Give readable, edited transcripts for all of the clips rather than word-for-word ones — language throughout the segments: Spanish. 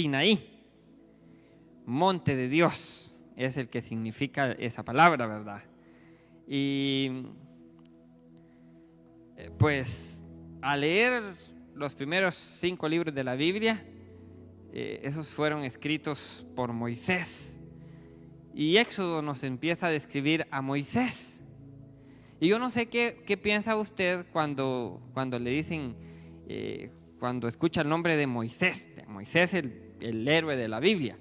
Sinaí. Monte de Dios es el que significa esa palabra, ¿verdad? Y pues al leer los primeros 5 libros de la Biblia, esos fueron escritos por Moisés. Y Éxodo nos empieza a describir a Moisés. Y yo no sé qué piensa usted cuando le dicen, cuando escucha el nombre de Moisés el héroe de la Biblia.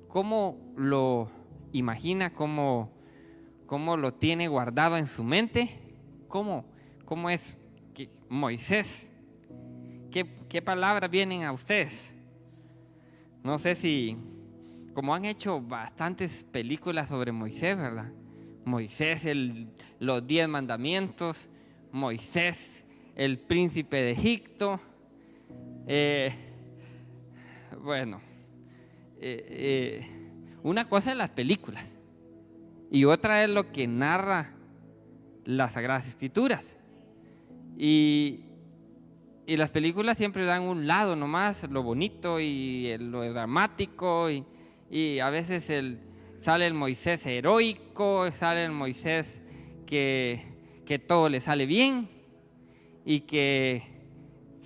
¿Cómo lo imagina? ¿Cómo lo tiene guardado en su mente? ¿Cómo es que Moisés? ¿Qué palabras vienen a ustedes? No sé si, como han hecho bastantes películas sobre Moisés, ¿verdad? Moisés, los 10 mandamientos, Moisés, el príncipe de Egipto. Bueno, una cosa es las películas y otra es lo que narra las Sagradas Escrituras. Y las películas siempre dan un lado nomás, lo bonito y lo dramático, y a veces sale el Moisés heroico, sale el Moisés que todo le sale bien y que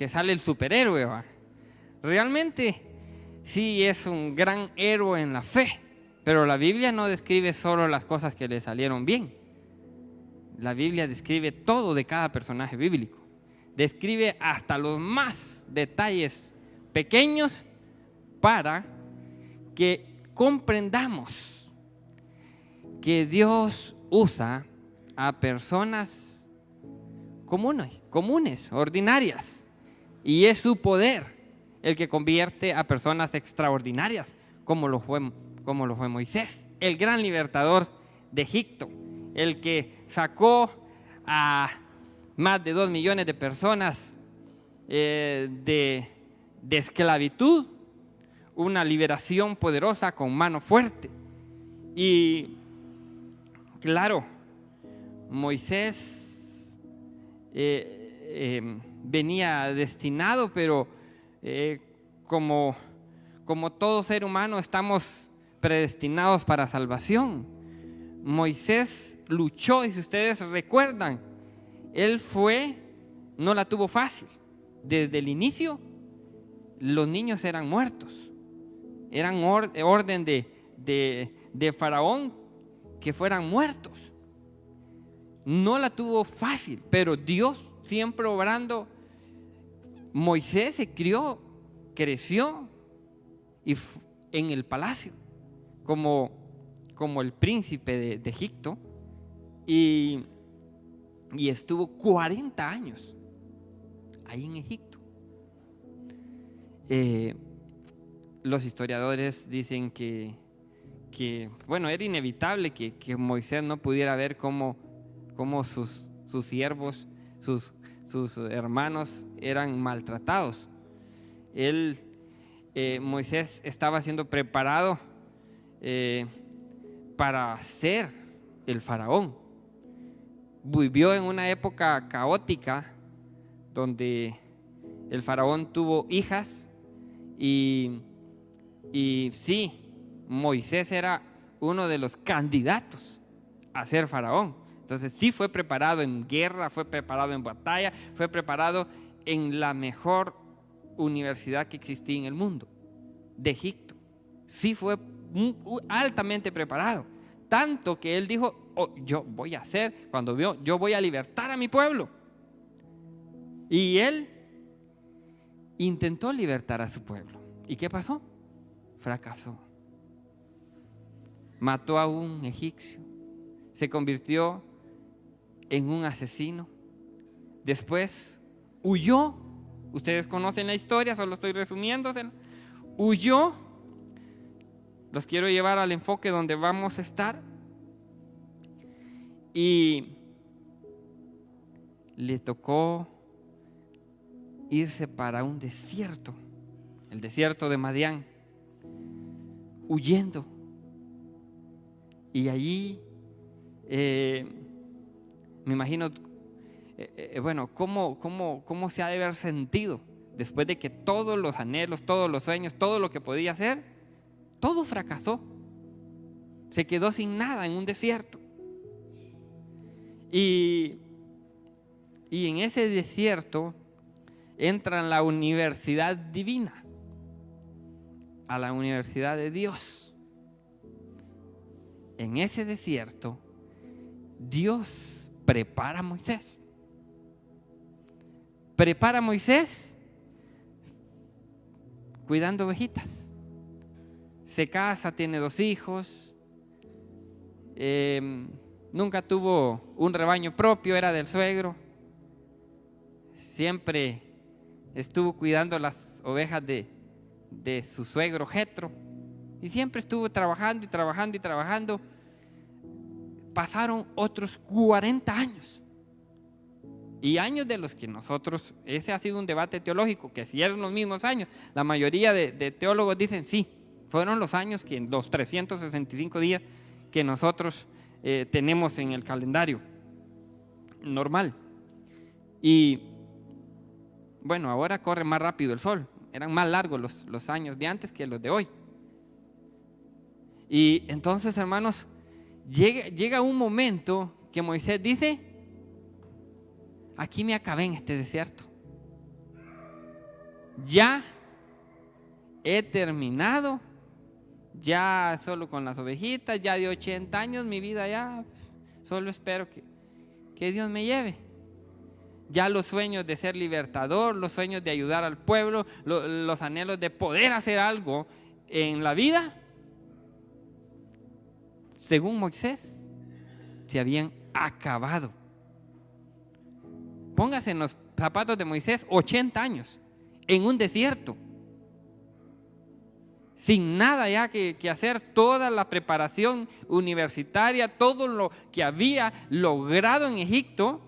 sale el superhéroe, ¿va? Realmente sí es un gran héroe en la fe, pero la Biblia no describe solo las cosas que le salieron bien. La Biblia describe todo de cada personaje bíblico. Describe hasta los más detalles pequeños para que comprendamos que Dios usa a personas comunes, ordinarias, y es su poder el que convierte a personas extraordinarias, como lo fue Moisés, el gran libertador de Egipto, el que sacó a más de 2 millones de personas de esclavitud, una liberación poderosa con mano fuerte. Y claro, Moisés venía destinado, pero como todo ser humano estamos predestinados para salvación. Moisés luchó, y si ustedes recuerdan, él no la tuvo fácil. Desde el inicio, los niños eran muertos. Eran orden de Faraón que fueran muertos. No la tuvo fácil, pero Dios siempre obrando. Moisés creció en el palacio como el príncipe de Egipto, y estuvo 40 años ahí en Egipto. Los historiadores dicen que bueno, era inevitable que Moisés no pudiera ver cómo sus siervos, sus hermanos eran maltratados. Moisés estaba siendo preparado para ser el faraón. Vivió en una época caótica donde el faraón tuvo hijas, y sí, Moisés era uno de los candidatos a ser faraón. Entonces sí fue preparado en guerra, fue preparado en batalla, fue preparado en la mejor universidad que existía en el mundo, de Egipto. Sí fue altamente preparado, tanto que él dijo: yo voy a hacer, yo voy a libertar a mi pueblo. Y él intentó libertar a su pueblo. ¿Y qué pasó? Fracasó. Mató a un egipcio, se convirtió en un asesino. Después huyó. Ustedes conocen la historia, solo estoy resumiéndosela. Huyó. Los quiero llevar al enfoque donde vamos a estar. Y le tocó irse para un desierto, el desierto de Madián, huyendo. Y allí me imagino, bueno, cómo se ha de haber sentido después de que todos los anhelos, todos los sueños, todo lo que podía hacer, todo fracasó. Se quedó sin nada en un desierto. Y en ese desierto entra en la universidad divina, a la universidad de Dios. En ese desierto, Dios prepara a Moisés. Prepara a Moisés cuidando ovejitas. Se casa, tiene 2 hijos. Nunca tuvo un rebaño propio, era del suegro. Siempre estuvo cuidando las ovejas de su suegro Jetro. Y siempre estuvo trabajando y trabajando y trabajando. Pasaron otros 40 años. Y años de los que nosotros, ese ha sido un debate teológico, que si eran los mismos años. La mayoría de teólogos dicen sí, fueron los años, que los 365 días que nosotros tenemos en el calendario normal. Y bueno, ahora corre más rápido el sol. Eran más largos los años de antes que los de hoy. Y entonces, hermanos, llega un momento que Moisés dice: aquí me acabé en este desierto. Ya he terminado, ya solo con las ovejitas, ya de 80 años, mi vida ya, solo espero que Dios me lleve. Ya los sueños de ser libertador, los sueños de ayudar al pueblo, los anhelos de poder hacer algo en la vida, según Moisés, se habían acabado. Póngase en los zapatos de Moisés, 80 años, en un desierto, sin nada ya que hacer, toda la preparación universitaria, todo lo que había logrado en Egipto,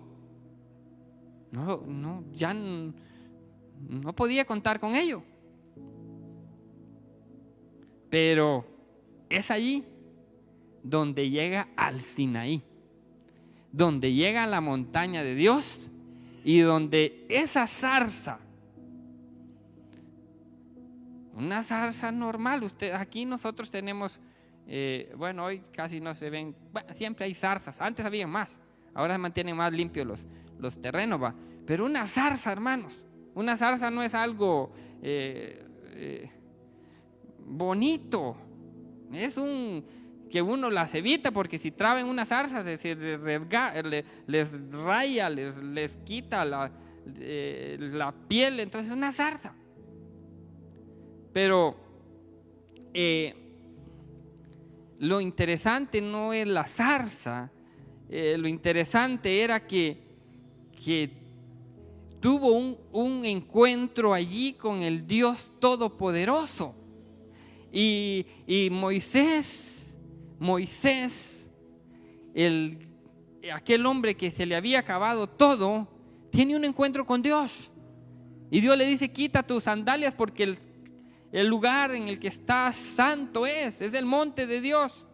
ya no podía contar con ello. Pero es allí donde llega al Sinaí, donde llega a la montaña de Dios, y donde esa zarza, una zarza normal, aquí nosotros tenemos, bueno, hoy casi no se ven, bueno, siempre hay zarzas, antes había más, ahora se mantienen más limpios los terrenos, ¿va? Pero una zarza, hermanos, una zarza no es algo bonito, es que uno las evita, porque si traben una zarza les raya, les quita la piel, entonces es una zarza. Pero lo interesante no es la zarza, lo interesante era que tuvo un encuentro allí con el Dios Todopoderoso. Y Moisés, aquel hombre que se le había acabado todo, tiene un encuentro con Dios. Y Dios le dice: quita tus sandalias, porque el lugar en el que estás santo es el monte de Dios.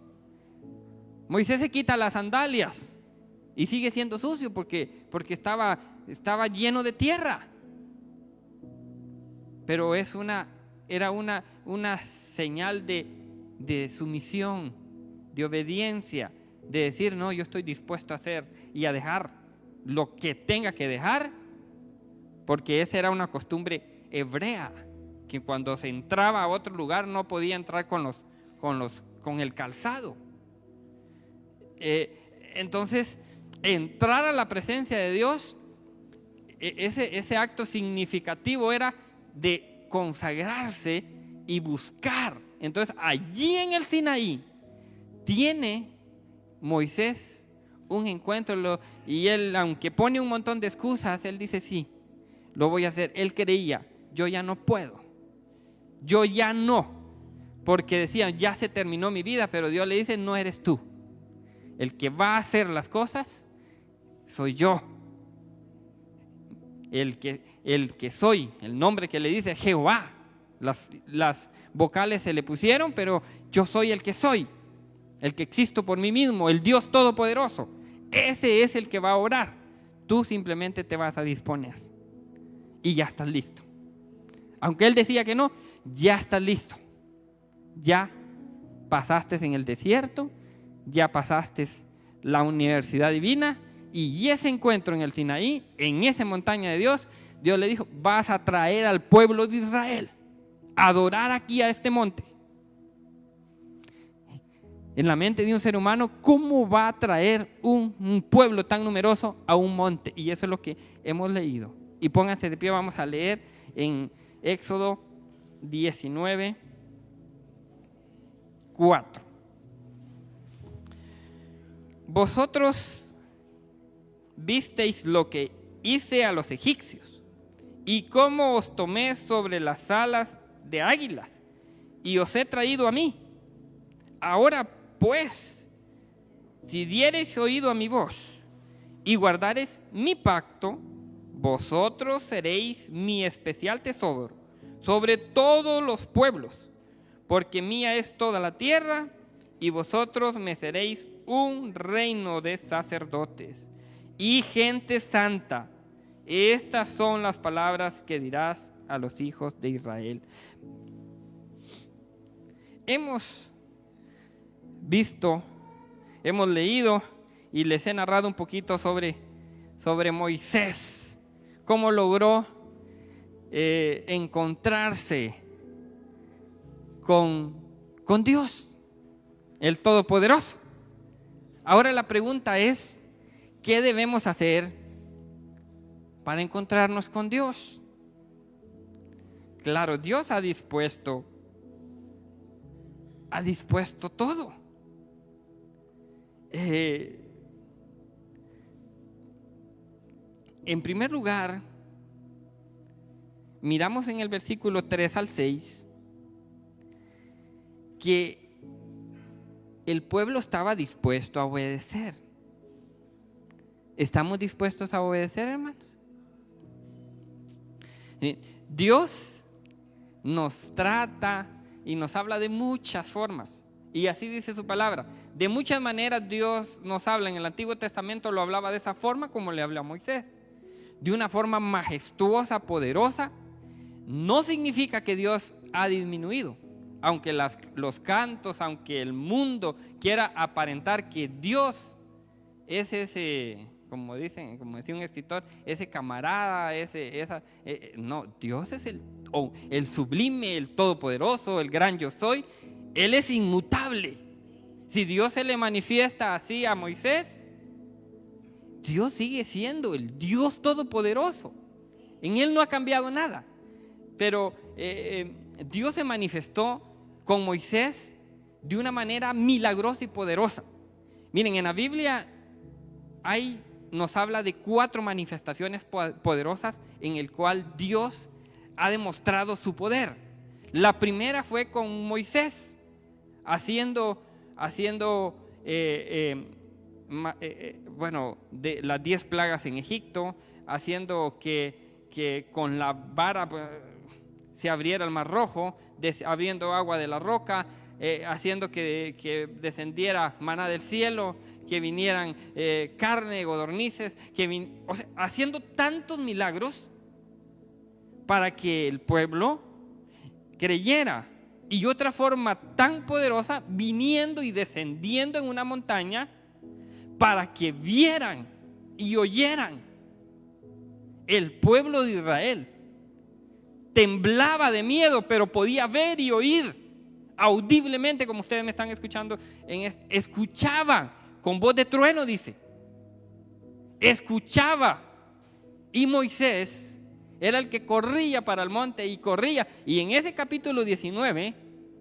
Moisés se quita las sandalias y sigue siendo sucio porque estaba lleno de tierra. Pero era una señal de sumisión, de obediencia, de decir: no, yo estoy dispuesto a hacer y a dejar lo que tenga que dejar, porque esa era una costumbre hebrea, que cuando se entraba a otro lugar no podía entrar con el calzado. Entonces, entrar a la presencia de Dios, ese acto significativo era de consagrarse y buscar. Entonces, allí en el Sinaí tiene Moisés un encuentro, y él, aunque pone un montón de excusas, él dice: sí, lo voy a hacer. Él creía: yo ya no puedo, yo ya no, porque decían: ya se terminó mi vida. Pero Dios le dice: no eres tú, el que va a hacer las cosas soy yo. El que soy, el nombre que le dice Jehová, las vocales se le pusieron, pero yo soy el que soy, el que existo por mí mismo, el Dios Todopoderoso. Ese es el que va a orar. Tú simplemente te vas a disponer y ya estás listo. Aunque él decía que no, ya estás listo. Ya pasaste en el desierto, ya pasaste la universidad divina, y ese encuentro en el Sinaí, en esa montaña de Dios, Dios le dijo: vas a traer al pueblo de Israel a adorar aquí a este monte. En la mente de un ser humano, ¿cómo va a traer un pueblo tan numeroso a un monte? Y eso es lo que hemos leído. Y pónganse de pie, vamos a leer en Éxodo 19, 4. Vosotros visteis lo que hice a los egipcios, y cómo os tomé sobre las alas de águilas, y os he traído a mí. Ahora pues, si diereis oído a mi voz y guardareis mi pacto, vosotros seréis mi especial tesoro sobre todos los pueblos, porque mía es toda la tierra, y vosotros me seréis un reino de sacerdotes y gente santa. Estas son las palabras que dirás a los hijos de Israel. Hemos visto, hemos leído y les he narrado un poquito sobre Moisés, cómo logró encontrarse con Dios, el Todopoderoso. Ahora la pregunta es, ¿qué debemos hacer para encontrarnos con Dios? Claro, Dios ha dispuesto todo. En primer lugar, miramos en el versículo 3 al 6 que el pueblo estaba dispuesto a obedecer. ¿Estamos dispuestos a obedecer, hermanos? Dios nos trata y nos habla de muchas formas, y así dice su palabra. De muchas maneras Dios nos habla. En el Antiguo Testamento lo hablaba de esa forma como le habló a Moisés, de una forma majestuosa, poderosa. No significa que Dios ha disminuido, aunque los cantos, aunque el mundo quiera aparentar que Dios es ese, como decía un escritor, ese camarada, no, Dios es el sublime, el todopoderoso, el gran yo soy. Él es inmutable. Si Dios se le manifiesta así a Moisés, Dios sigue siendo el Dios todopoderoso. En Él no ha cambiado nada. Pero Dios se manifestó con Moisés de una manera milagrosa y poderosa. Miren, en la Biblia nos habla de 4 manifestaciones poderosas en el cual Dios ha demostrado su poder. La primera fue con Moisés, haciendo de las 10 plagas en Egipto, haciendo que con la vara se abriera el mar rojo, abriendo agua de la roca, haciendo que descendiera maná del cielo, que vinieran carne, codornices, haciendo tantos milagros para que el pueblo creyera. Y otra forma tan poderosa, viniendo y descendiendo en una montaña para que vieran y oyeran. El pueblo de Israel temblaba de miedo, pero podía ver y oír audiblemente, como ustedes me están escuchando. Escuchaban con voz de trueno, dice. Escuchaba. Y Moisés era el que corría para el monte y corría. Y en ese capítulo 19,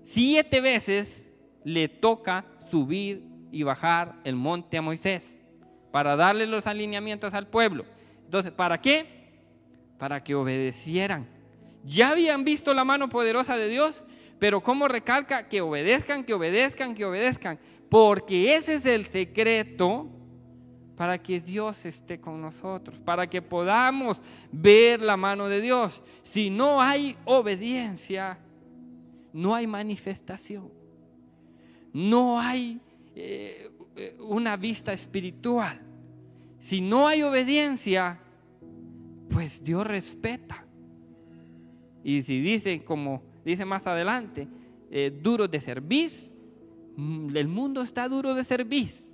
7 veces le toca subir y bajar el monte a Moisés para darle los alineamientos al pueblo. Entonces, ¿para qué? Para que obedecieran. Ya habían visto la mano poderosa de Dios, pero ¿cómo recalca? Que obedezcan, que obedezcan, que obedezcan. Porque ese es el secreto para que Dios esté con nosotros, para que podamos ver la mano de Dios. Si no hay obediencia, no hay manifestación, no hay una vista espiritual. Si no hay obediencia, pues Dios respeta. Y si dice, como dice más adelante, duros de cerviz, el mundo está duro de cerviz,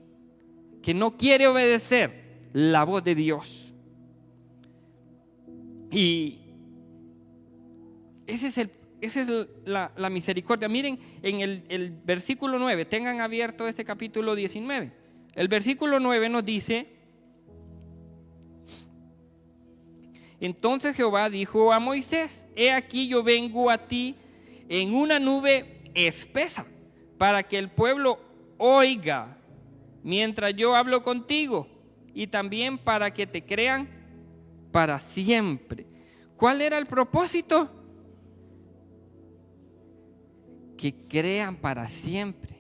que no quiere obedecer la voz de Dios. Y esa es la misericordia. Miren en el versículo 9, tengan abierto este capítulo 19. El versículo 9 nos dice: entonces Jehová dijo a Moisés: he aquí yo vengo a ti en una nube espesa, para que el pueblo oiga mientras yo hablo contigo, y también para que te crean para siempre. ¿Cuál era el propósito? Que crean para siempre.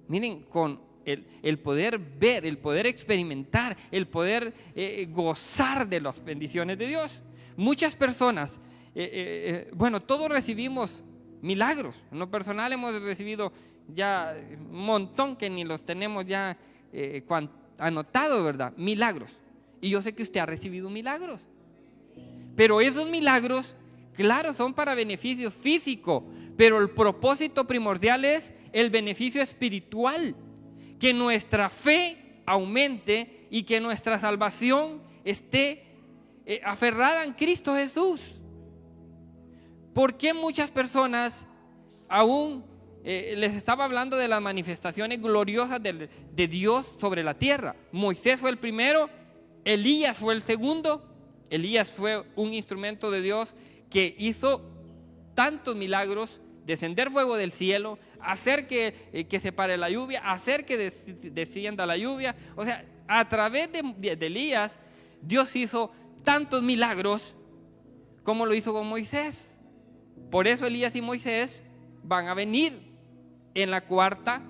Miren, con el poder ver, el poder experimentar, el poder gozar de las bendiciones de Dios. Muchas personas, bueno, todos recibimos milagros. En lo personal hemos recibido ya un montón que ni los tenemos ya anotados, ¿verdad? Milagros. Y yo sé que usted ha recibido milagros. Pero esos milagros, claro, son para beneficio físico, pero el propósito primordial es el beneficio espiritual. Que nuestra fe aumente y que nuestra salvación esté aferrada en Cristo Jesús. ¿Por qué muchas personas aún les estaba hablando de las manifestaciones gloriosas de Dios sobre la tierra? Moisés fue el primero, Elías fue el segundo. Elías fue un instrumento de Dios que hizo tantos milagros: descender fuego del cielo, hacer que se pare la lluvia, hacer que descienda la lluvia. O sea, a través de Elías, Dios hizo tantos milagros como lo hizo con Moisés. Por eso Elías y Moisés van a venir en la cuarta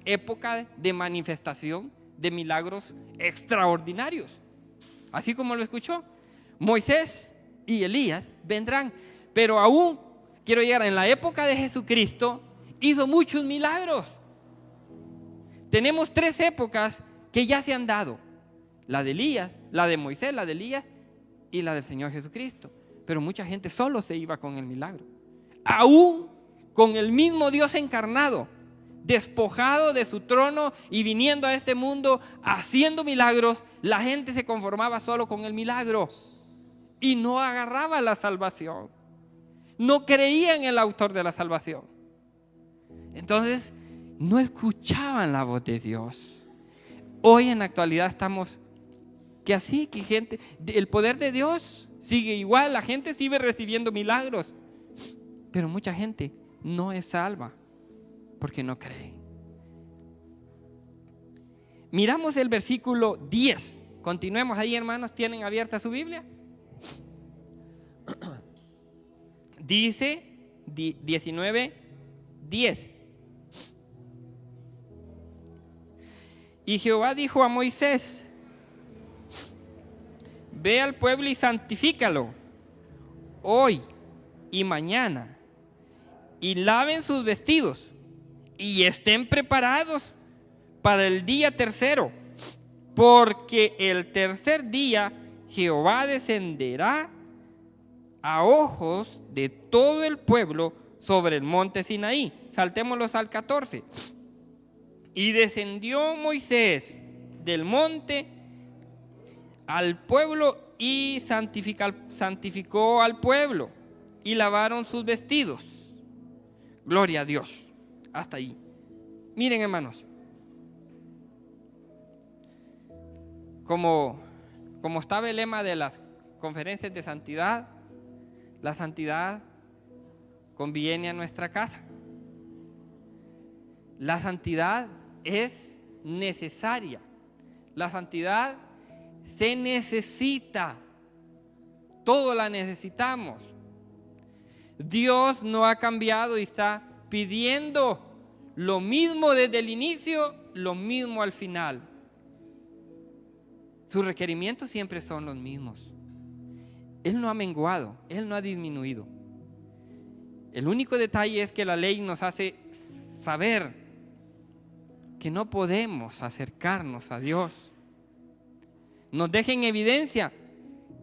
época de manifestación de milagros extraordinarios. Así como lo escuchó, Moisés y Elías vendrán. Pero aún quiero llegar, en la época de Jesucristo hizo muchos milagros. Tenemos 3 épocas que ya se han dado: la de Elías, la de Moisés, la de Elías y la del Señor Jesucristo. Pero mucha gente solo se iba con el milagro. Aún con el mismo Dios encarnado, despojado de su trono y viniendo a este mundo haciendo milagros, la gente se conformaba solo con el milagro y no agarraba la salvación. No creía en el autor de la salvación. Entonces no escuchaban la voz de Dios. Hoy en la actualidad estamos que así, que gente, el poder de Dios sigue igual, la gente sigue recibiendo milagros, pero mucha gente no es salva porque no cree. Miramos el versículo 10. Continuemos ahí, hermanos. ¿Tienen abierta su Biblia? Dice 19:10. Y Jehová dijo a Moisés: ve al pueblo y santifícalo hoy y mañana, y laven sus vestidos y estén preparados para el día tercero, porque el tercer día Jehová descenderá a ojos de todo el pueblo sobre el monte Sinaí. Saltémoslos al 14. Y descendió Moisés del monte al pueblo y santificó al pueblo y lavaron sus vestidos. Gloria a Dios. Hasta ahí. Miren, hermanos, como estaba el lema de las conferencias de santidad, la santidad conviene a nuestra casa. La santidad es necesaria. La santidad se necesita. Todos la necesitamos. Dios no ha cambiado y está pidiendo lo mismo desde el inicio, lo mismo al final. Sus requerimientos siempre son los mismos. Él no ha menguado, Él no ha disminuido. El único detalle es que la ley nos hace saber que no podemos acercarnos a Dios. Nos deja en evidencia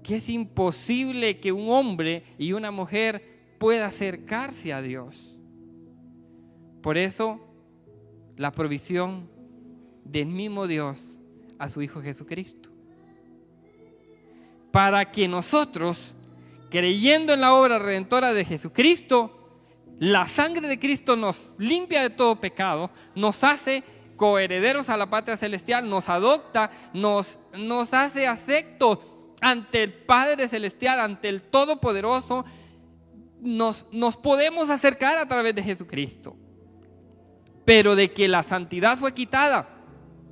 que es imposible que un hombre y una mujer pueda acercarse a Dios. Por eso, la provisión del mismo Dios a su Hijo Jesucristo, para que nosotros, creyendo en la obra redentora de Jesucristo, la sangre de Cristo nos limpia de todo pecado, nos hace coherederos a la patria celestial, nos adopta, nos hace aceptos ante el Padre Celestial, ante el Todopoderoso. Nos podemos acercar a través de Jesucristo. Pero de que la santidad fue quitada,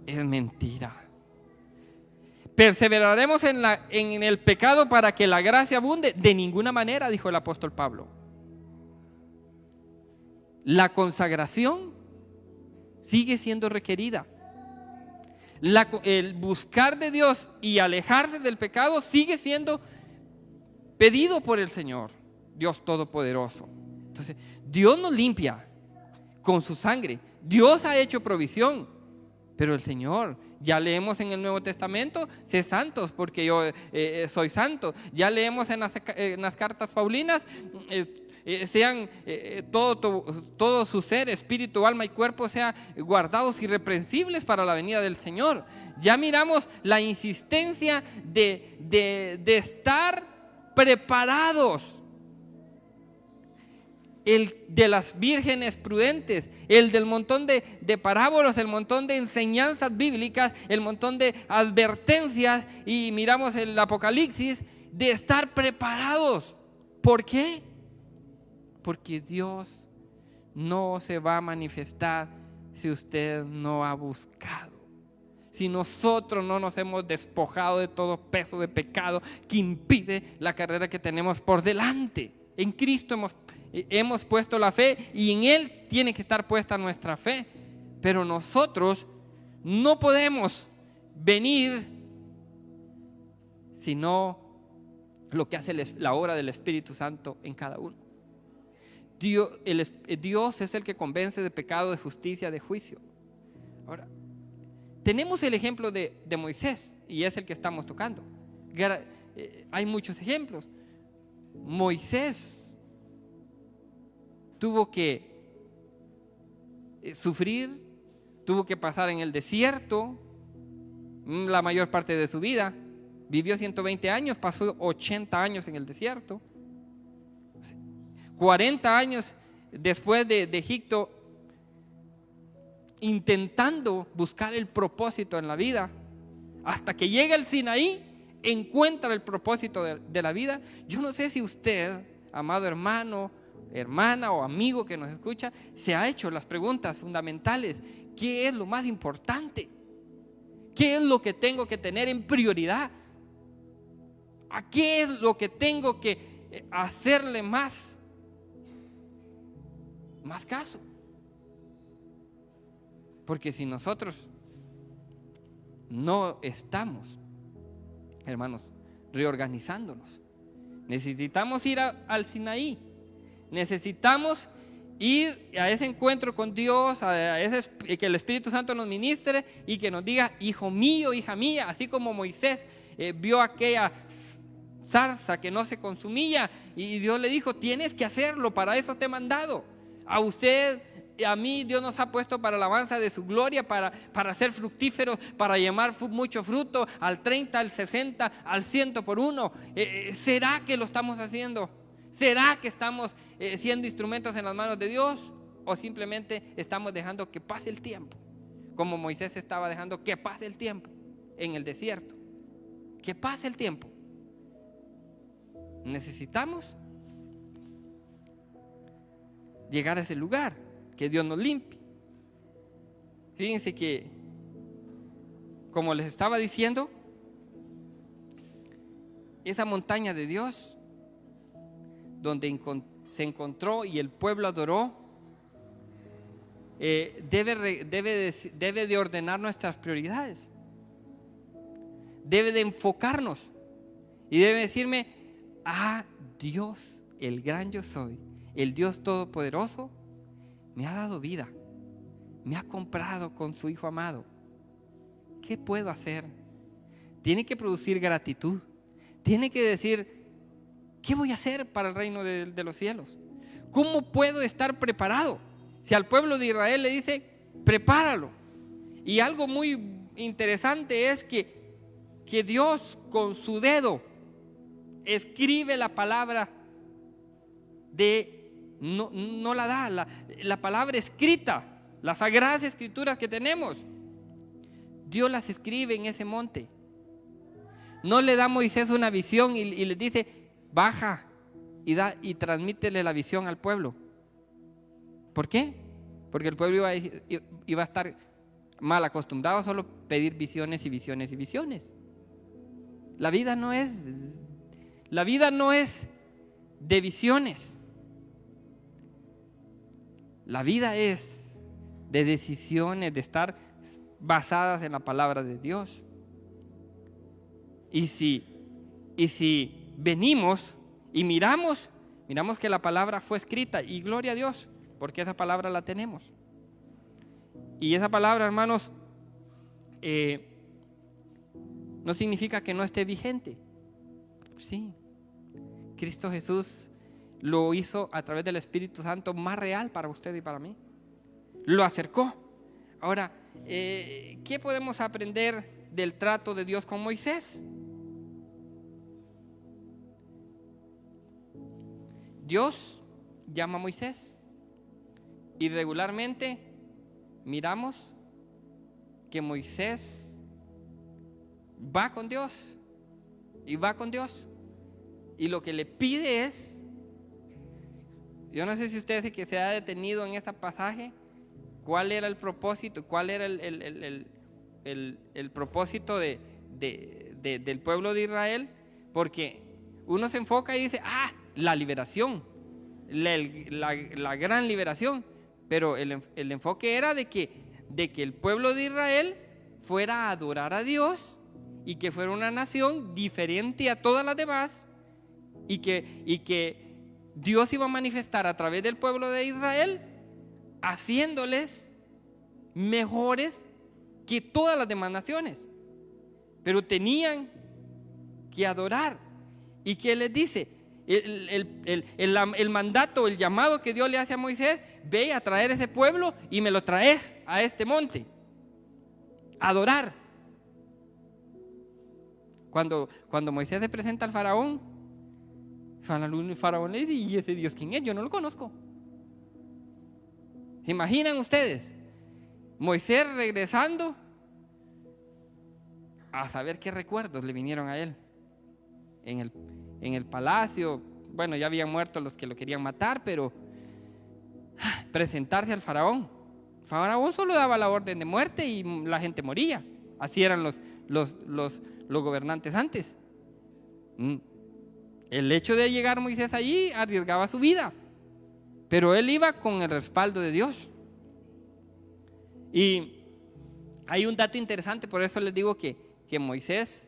es mentira. ¿Perseveraremos en el pecado para que la gracia abunde? De ninguna manera, dijo el apóstol Pablo. La consagración sigue siendo requerida. El buscar de Dios y alejarse del pecado sigue siendo pedido por el Señor, Dios Todopoderoso. Entonces, Dios nos limpia con su sangre. Dios ha hecho provisión, pero el Señor, ya leemos en el Nuevo Testamento, sé santos porque yo soy santo. Ya leemos en las cartas paulinas, sean todo su ser, espíritu, alma y cuerpo sean guardados irreprensibles para la venida del Señor. Ya miramos la insistencia de estar preparados. El de las vírgenes prudentes, el del montón de parábolas, el montón de enseñanzas bíblicas, el montón de advertencias, y miramos el Apocalipsis, de estar preparados. ¿Por qué? Porque Dios no se va a manifestar si usted no ha buscado. Si nosotros no nos hemos despojado de todo peso de pecado que impide la carrera que tenemos por delante. En Cristo hemos puesto la fe y en Él tiene que estar puesta nuestra fe. Pero nosotros no podemos venir sino lo que hace la obra del Espíritu Santo en cada uno. Dios es el que convence de pecado, de justicia, de juicio. Ahora, tenemos el ejemplo de Moisés y es el que estamos tocando. Hay muchos ejemplos. Moisés tuvo que sufrir, tuvo que pasar en el desierto la mayor parte de su vida. Vivió 120 años, pasó 80 años en el desierto. 40 años después de Egipto, intentando buscar el propósito en la vida, hasta que llega el Sinaí, encuentra el propósito de la vida. Yo no sé si usted, amado hermano, hermana o amigo que nos escucha, se ha hecho las preguntas fundamentales. ¿Qué es lo más importante? ¿Qué es lo que tengo que tener en prioridad? ¿A qué es lo que tengo que hacerle más caso? Porque si nosotros no estamos, hermanos, reorganizándonos, necesitamos ir al Sinaí, necesitamos ir a ese encuentro con Dios, que el Espíritu Santo nos ministre y que nos diga: hijo mío, hija mía, así como Moisés vio aquella zarza que no se consumía y Dios le dijo: tienes que hacerlo, para eso te he mandado. A usted, a mí, Dios nos ha puesto para alabanza de su gloria, para ser fructíferos, para llevar mucho fruto, al 30, al 60, al 100 por uno. ¿Será que lo estamos haciendo? ¿Será que estamos siendo instrumentos en las manos de Dios? ¿O simplemente estamos dejando que pase el tiempo? Como Moisés estaba dejando que pase el tiempo en el desierto. Que pase el tiempo. Necesitamos llegar a ese lugar, que Dios nos limpie. Fíjense que, como les estaba diciendo, esa montaña de Dios, donde se encontró y el pueblo adoró, debe de ordenar nuestras prioridades, debe de enfocarnos y debe decirme: Dios, el gran yo soy, el Dios todopoderoso, me ha dado vida, me ha comprado con su Hijo amado. ¿Qué puedo hacer? Tiene que producir gratitud, tiene que decir, ¿qué voy a hacer para el reino de los cielos? ¿Cómo puedo estar preparado? Si al pueblo de Israel le dice, prepáralo. Y algo muy interesante es que Dios con su dedo escribe la palabra no la da, la palabra escrita, las sagradas escrituras que tenemos, Dios las escribe en ese monte. No le da a Moisés una visión y le dice, baja y transmítele la visión al pueblo. ¿Por qué? Porque el pueblo iba a estar mal acostumbrado a solo pedir visiones y visiones y visiones. La vida no es de visiones. La vida es de decisiones, de estar basadas en la palabra de Dios. Y si venimos y miramos que la palabra fue escrita, y gloria a Dios, porque esa palabra la tenemos. Y esa palabra, hermanos, no significa que no esté vigente. Sí, Cristo Jesús lo hizo a través del Espíritu Santo más real para usted y para mí. Lo acercó. Ahora, ¿qué podemos aprender del trato de Dios con Moisés? Dios llama a Moisés y regularmente miramos que Moisés va con Dios y va con Dios, y lo que le pide es, yo no sé si usted que se ha detenido en este pasaje, cuál era el propósito, cuál era el propósito del pueblo de Israel, porque uno se enfoca y dice, la liberación, la gran liberación, pero el enfoque era de que el pueblo de Israel fuera a adorar a Dios y que fuera una nación diferente a todas las demás, y que Dios iba a manifestar a través del pueblo de Israel, haciéndoles mejores que todas las demás naciones. Pero tenían que adorar. ¿Y qué les dice? El mandato, el llamado que Dios le hace a Moisés: ve a traer ese pueblo y me lo traes a este monte. Adorar. Cuando Moisés se presenta al faraón, el faraón le dice: ¿y ese Dios quién es? Yo no lo conozco. ¿Se imaginan ustedes? Moisés regresando a saber qué recuerdos le vinieron a él en el palacio. Bueno, ya habían muerto los que lo querían matar, pero presentarse al faraón. El faraón solo daba la orden de muerte y la gente moría. Así eran los gobernantes antes. El hecho de llegar Moisés allí arriesgaba su vida, pero él iba con el respaldo de Dios. Y hay un dato interesante, por eso les digo que Moisés,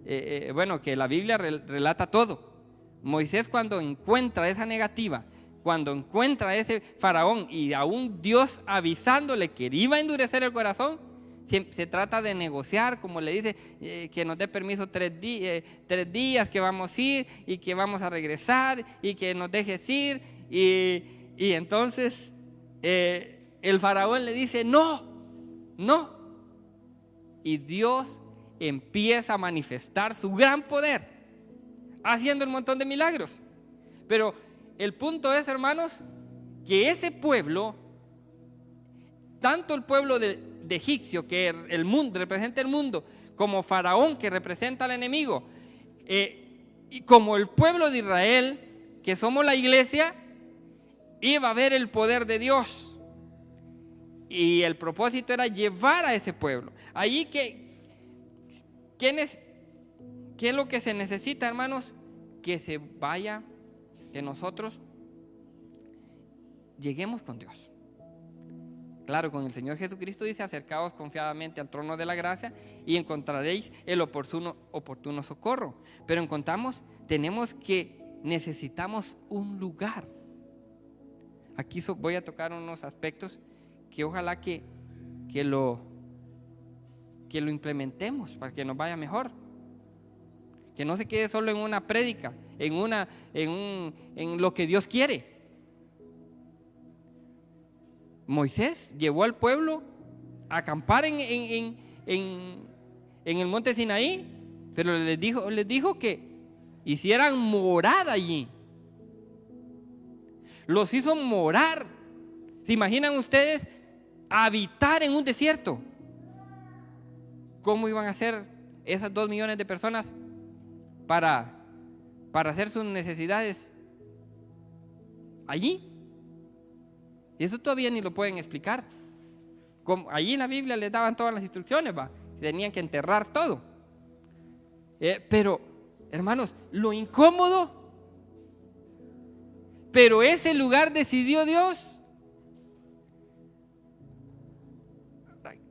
que la Biblia relata todo. Moisés, cuando encuentra esa negativa, cuando encuentra a ese faraón y aún Dios avisándole que iba a endurecer el corazón, se trata de negociar, como le dice, que nos dé permiso 3 días, que vamos a ir y que vamos a regresar y que nos dejes ir. Y entonces el faraón le dice: no. Y Dios empieza a manifestar su gran poder, haciendo un montón de milagros. Pero el punto es, hermanos, que ese pueblo, tanto el pueblo de egipcio, que el mundo representa el mundo, como faraón, que representa al enemigo, y como el pueblo de Israel, que somos la iglesia, iba a ver el poder de Dios. Y el propósito era llevar a ese pueblo. Allí ¿qué es lo que se necesita, hermanos? Que se vaya, que nosotros lleguemos con Dios. Claro, con el Señor Jesucristo dice: acercaos confiadamente al trono de la gracia y encontraréis el oportuno socorro. Pero necesitamos un lugar. Aquí voy a tocar unos aspectos que ojalá que lo implementemos para que nos vaya mejor. que no se quede solo en una prédica, en lo que Dios quiere. Moisés llevó al pueblo a acampar en el monte Sinaí, pero les dijo que hicieran morada allí. Los hizo morar. ¿Se imaginan ustedes habitar en un desierto? ¿Cómo iban a hacer esas 2 millones de personas para hacer sus necesidades allí? Eso todavía ni lo pueden explicar. Allí en la Biblia les daban todas las instrucciones, tenían que enterrar todo. Pero, hermanos, lo incómodo, pero ese lugar decidió Dios.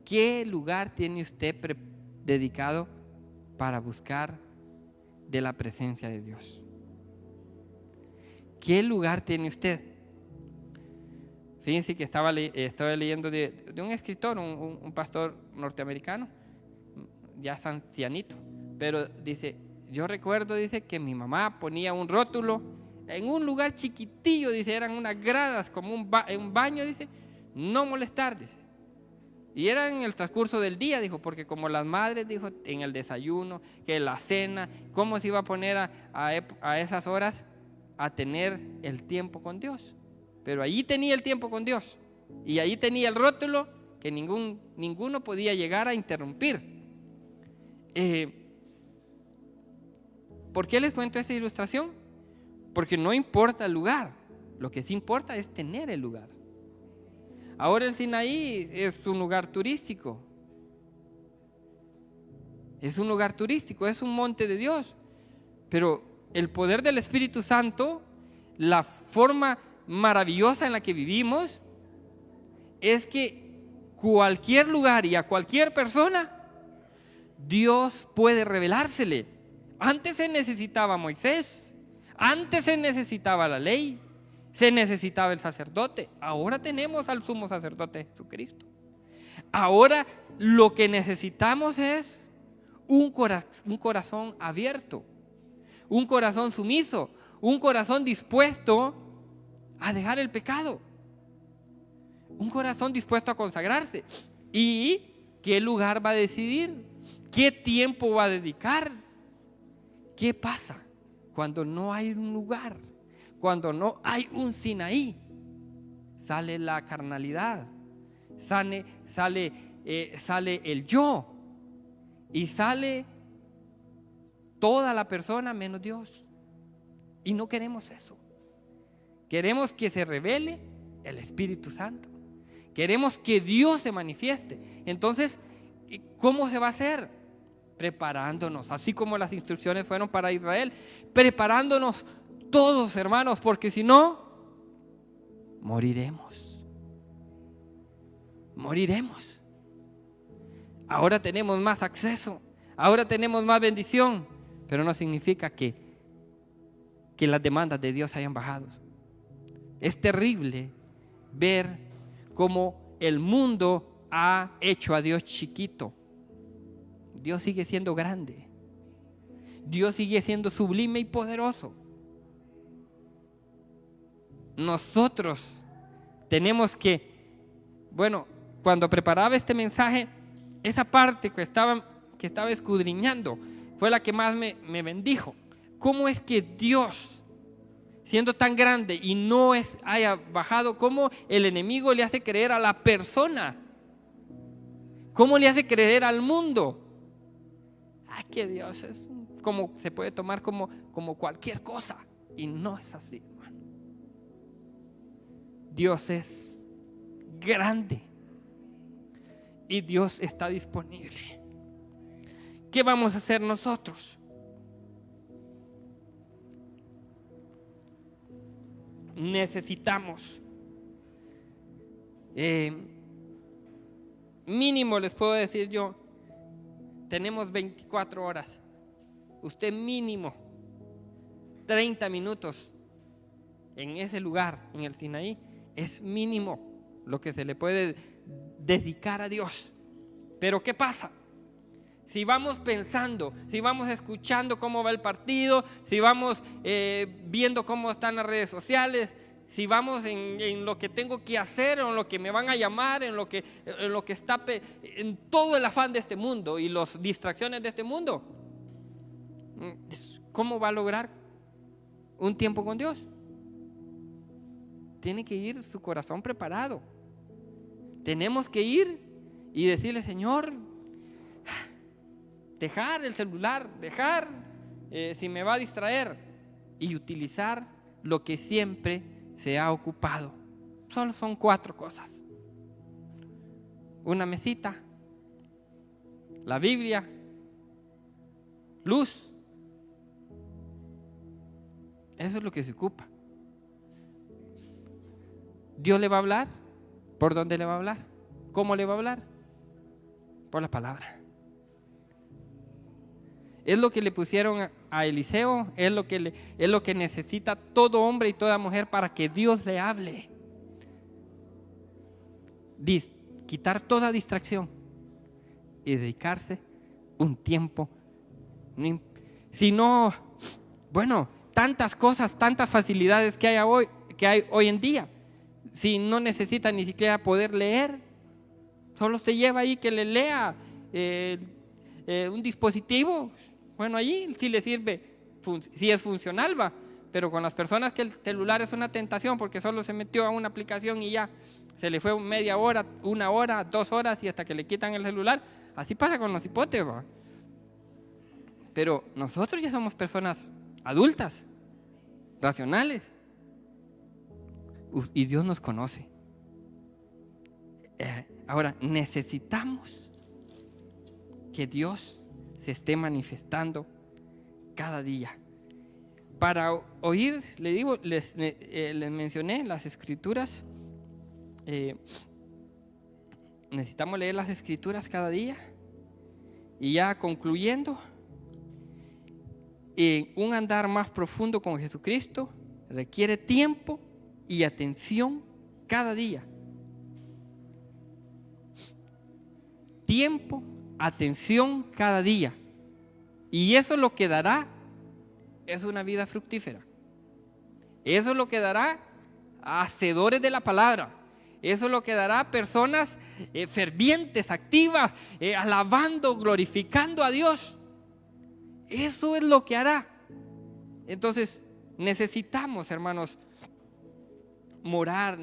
¿Qué lugar tiene usted dedicado para buscar de la presencia de Dios? ¿Qué lugar tiene usted? Fíjense que estaba leyendo de un escritor, un pastor norteamericano, ya es ancianito, pero dice, yo recuerdo, dice, que mi mamá ponía un rótulo en un lugar chiquitillo, dice, eran unas gradas como un baño, dice, no molestar, dice. Y era en el transcurso del día, dijo, porque como las madres, dijo, en el desayuno, que la cena, ¿cómo se iba a poner a esas horas a tener el tiempo con Dios? Pero allí tenía el tiempo con Dios, y allí tenía el rótulo que ninguno podía llegar a interrumpir. ¿Por qué les cuento esta ilustración? Porque no importa el lugar, lo que sí importa es tener el lugar. Ahora el Sinaí es un lugar turístico. Es un lugar turístico, es un monte de Dios. Pero el poder del Espíritu Santo, la forma maravillosa en la que vivimos, es que cualquier lugar y a cualquier persona, Dios puede revelársele. Antes se necesitaba Moisés, antes se necesitaba la ley, se necesitaba el sacerdote. Ahora tenemos al sumo sacerdote Jesucristo. Ahora lo que necesitamos es un corazón abierto, un corazón sumiso, un corazón dispuesto a dejar el pecado, un corazón dispuesto a consagrarse. ¿Y qué lugar va a decidir? ¿Qué tiempo va a dedicar? ¿Qué pasa cuando no hay un lugar? Cuando no hay un Sinaí, sale la carnalidad, sale el yo, y sale toda la persona menos Dios. Y no queremos eso. Queremos que se revele el Espíritu Santo. Queremos que Dios se manifieste. Entonces, ¿cómo se va a hacer? Preparándonos, así como las instrucciones fueron para Israel, preparándonos todos, hermanos, porque si no, moriremos. Moriremos. Ahora tenemos más acceso, ahora tenemos más bendición, pero no significa que las demandas de Dios hayan bajado. Es terrible ver cómo el mundo ha hecho a Dios chiquito. Dios sigue siendo grande. Dios sigue siendo sublime y poderoso. Nosotros tenemos que, cuando preparaba este mensaje, esa parte que estaba escudriñando fue la que más me bendijo. ¿Cómo es que Dios, siendo tan grande y no haya bajado, cómo el enemigo le hace creer a la persona? ¿Cómo le hace creer al mundo? Que Dios es como se puede tomar como cualquier cosa, y no es así, hermano. Dios es grande y Dios está disponible. ¿Qué vamos a hacer nosotros? Necesitamos mínimo, les puedo decir yo, tenemos 24 horas. Usted mínimo 30 minutos en ese lugar, en el Sinaí, es mínimo lo que se le puede dedicar a Dios. Pero ¿qué pasa? si vamos pensando, si vamos escuchando cómo va el partido, si vamos viendo cómo están las redes sociales, si vamos en lo que tengo que hacer, en lo que me van a llamar, en lo que está, en todo el afán de este mundo y las distracciones de este mundo, ¿cómo va a lograr un tiempo con Dios? Tiene que ir su corazón preparado. Tenemos que ir y decirle: Señor, dejar el celular, dejar si me va a distraer, y utilizar lo que siempre se ha ocupado. Solo son 4 cosas: una mesita, la Biblia, luz. Eso es lo que se ocupa. Dios le va a hablar. ¿Por dónde le va a hablar? ¿Cómo le va a hablar? Por la palabra. Es lo que le pusieron a Eliseo, es lo que necesita todo hombre y toda mujer para que Dios le hable. Quitar toda distracción y dedicarse un tiempo. Si no, bueno, tantas cosas, tantas facilidades que hay hoy en día. Si no necesita ni siquiera poder leer, solo se lleva ahí que le lea un dispositivo. Bueno, allí sí le sirve, sí es funcional, va. Pero con las personas que el celular es una tentación, porque solo se metió a una aplicación y ya se le fue media hora, 1 hora, 2 horas, y hasta que le quitan el celular. Así pasa con los hipotes, va. Pero nosotros ya somos personas adultas, racionales, y Dios nos conoce. Ahora necesitamos que Dios se esté manifestando cada día. Para oír, le digo, les mencioné las escrituras. Necesitamos leer las escrituras cada día. Y ya concluyendo, un andar más profundo con Jesucristo requiere tiempo y atención cada día. Tiempo, atención cada día. Y eso lo que dará es una vida fructífera. Eso es lo que dará a hacedores de la palabra. Eso es lo que dará a personas fervientes, activas, alabando, glorificando a Dios. Eso es lo que hará. Entonces necesitamos, hermanos, morar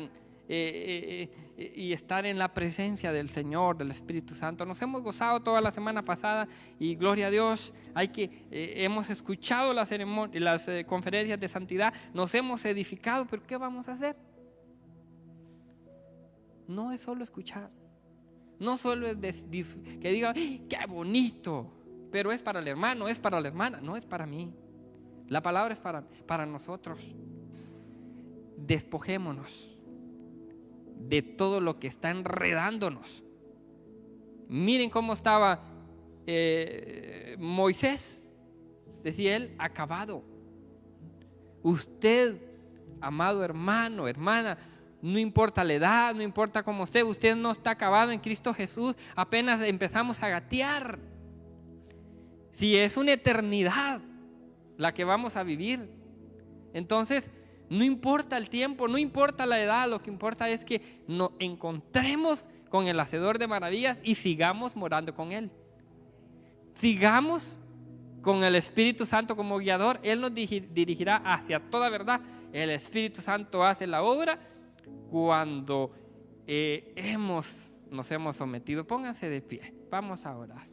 y estar en la presencia del Señor, del Espíritu Santo. Nos hemos gozado toda la semana pasada y gloria a Dios. Hemos escuchado las conferencias de santidad, nos hemos edificado, pero ¿qué vamos a hacer? No es solo escuchar, no solo es que diga qué bonito, pero es para el hermano, es para la hermana, no es para mí. La palabra es para nosotros. Despojémonos de todo lo que está enredándonos. Miren cómo estaba Moisés, decía él: acabado. Usted, amado hermano, hermana, no importa la edad, no importa cómo esté, usted no está acabado en Cristo Jesús. Apenas empezamos a gatear. Si es una eternidad la que vamos a vivir, entonces no importa el tiempo, no importa la edad, lo que importa es que nos encontremos con el Hacedor de maravillas y sigamos morando con Él. Sigamos con el Espíritu Santo como guiador. Él nos dirigirá hacia toda verdad. El Espíritu Santo hace la obra cuando nos hemos sometido. Pónganse de pie, vamos a orar.